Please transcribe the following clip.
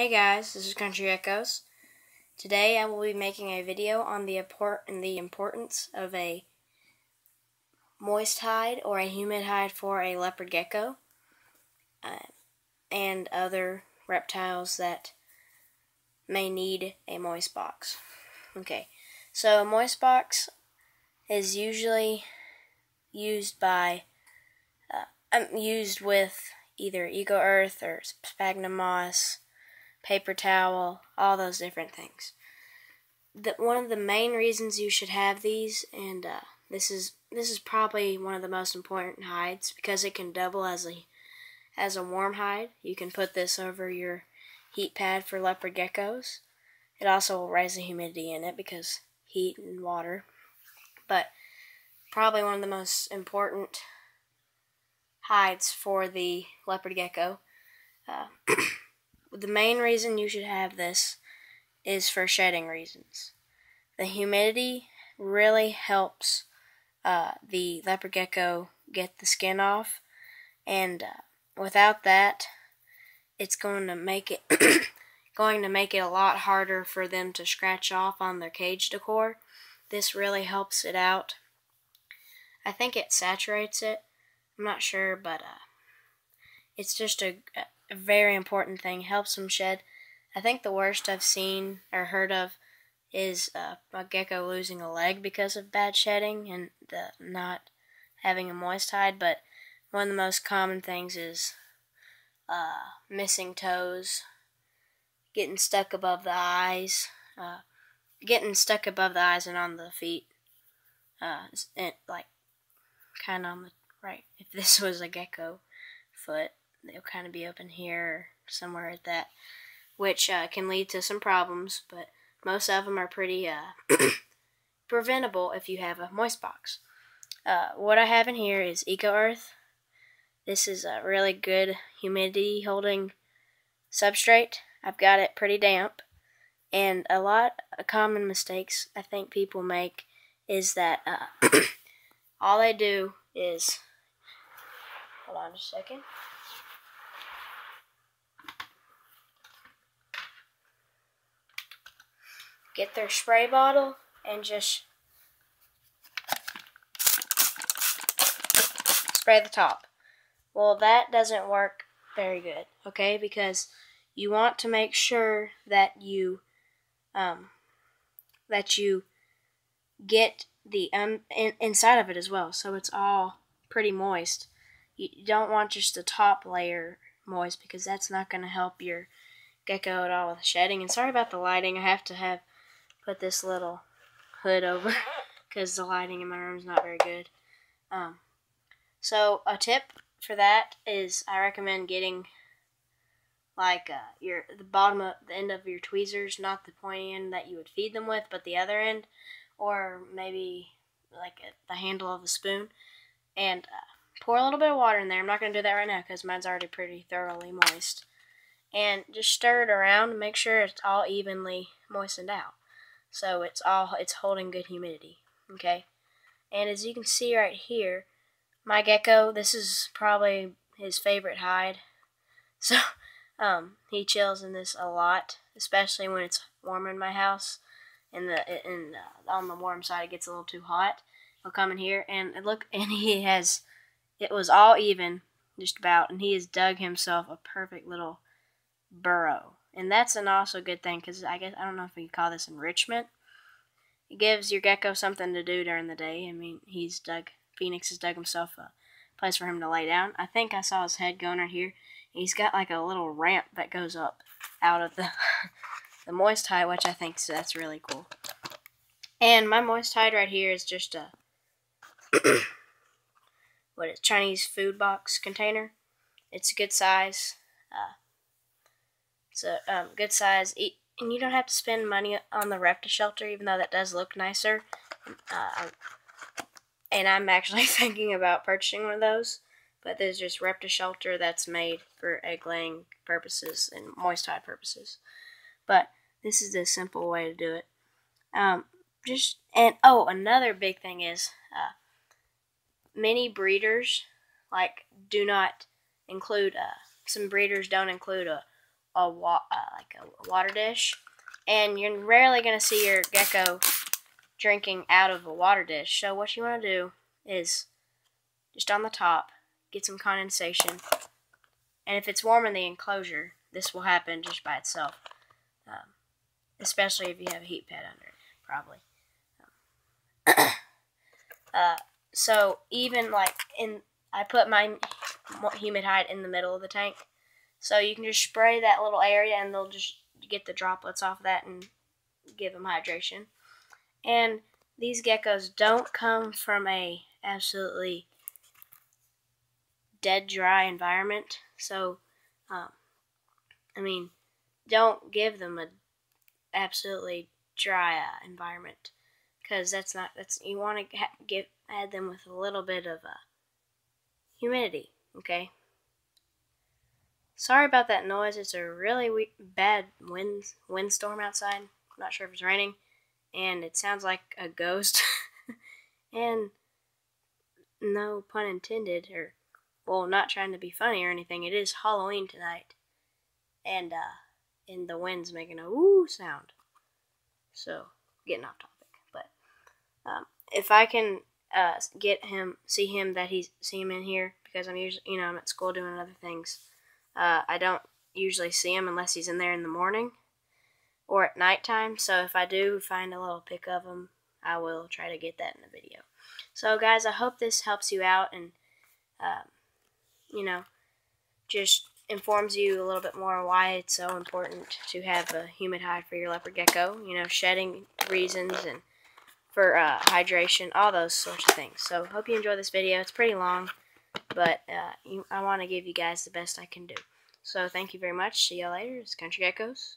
Hey guys, this is Country Geckos. Today I will be making a video on the importance of a moist hide or a humid hide for a leopard gecko and other reptiles that may need a moist box. Okay, so a moist box is usually used with either Eco Earth or sphagnum moss, paper towel, all those different things. One of the main reasons you should have these, and this is probably one of the most important hides because it can double as a warm hide. You can put this over your heat pad for leopard geckos. It also will raise the humidity in it because heat and water. But probably one of the most important hides for the leopard gecko. The main reason you should have this is for shedding reasons. The humidity really helps the leopard gecko get the skin off, and without that, it's going to make it a lot harder for them to scratch off on their cage decor. This really helps it out. I think it saturates it. I'm not sure, but it's just a very important thing. Helps them shed. I think the worst I've seen or heard of is a gecko losing a leg because of bad shedding and not having a moist hide. But one of the most common things is missing toes, getting stuck above the eyes, and on the feet, like kind of on the right. If this was a gecko foot, they'll kind of be open here or somewhere at that, which can lead to some problems, but most of them are pretty preventable if you have a moist box. What I have in here is Eco Earth. This is a really good humidity holding substrate. I've got it pretty damp, and a lot of common mistakes I think people make is that all they do is, hold on just a second. Get their spray bottle and just spray the top. Well, that doesn't work very good, okay? Because you want to make sure that you get the inside of it as well, so it's all pretty moist. You don't want just the top layer moist because that's not going to help your gecko at all with shedding. And sorry about the lighting. I have to put this little hood over because the lighting in my room is not very good. So a tip for that is I recommend getting like the end of your tweezers, not the pointy end that you would feed them with, but the other end, or maybe like the handle of a spoon, and pour a little bit of water in there. I'm not going to do that right now because mine's already pretty thoroughly moist. And just stir it around and make sure it's all evenly moistened out. So it's holding good humidity, okay? And as you can see right here, my gecko, this is probably his favorite hide. So he chills in this a lot, especially when it's warm in my house. On the warm side, it gets a little too hot. He'll come in here and it was all even, just about, and he has dug himself a perfect little burrow. And that's an also good thing because I don't know if we call this enrichment. It gives your gecko something to do during the day. I mean, Phoenix has dug himself a place for him to lay down. I think I saw his head going right here. He's got like a little ramp that goes up out of the the moist hide, which I think that's really cool. And my moist hide right here is just a Chinese food box container. It's a good size. It's a good size, and you don't have to spend money on the reptile shelter, even though that does look nicer. And I'm actually thinking about purchasing one of those, but there's just reptile shelter that's made for egg laying purposes and moist hide purposes. But this is the simple way to do it. Another big thing is many breeders do not include. Some breeders don't include a like a water dish, and you're rarely going to see your gecko drinking out of a water dish. So what you want to do is just on the top, get some condensation, and if it's warm in the enclosure, this will happen just by itself, especially if you have a heat pad under it, probably. So even like I put my humid hide in the middle of the tank, so you can just spray that little area and they'll just get the droplets off that and give them hydration. And these geckos don't come from a absolutely dead dry environment, so I mean, don't give them a absolutely dry environment, because you want to add them with a little bit of humidity. Okay. Sorry about that noise. It's a really bad windstorm outside. I'm not sure if it's raining, and it sounds like a ghost. And no pun intended, or well, not trying to be funny or anything. It is Halloween tonight, and the wind's making a woo sound. So getting off topic, but if I can see him in here, because I'm usually I'm at school doing other things. I don't usually see him unless he's in there in the morning or at nighttime. So if I do find a little pic of him, I will try to get that in the video. So guys, I hope this helps you out and just informs you a little bit more why it's so important to have a humid hide for your leopard gecko. Shedding reasons and for hydration, all those sorts of things. So hope you enjoy this video. It's pretty long, but I want to give you guys the best I can do. So thank you very much. See y'all later. It's Country Geckos.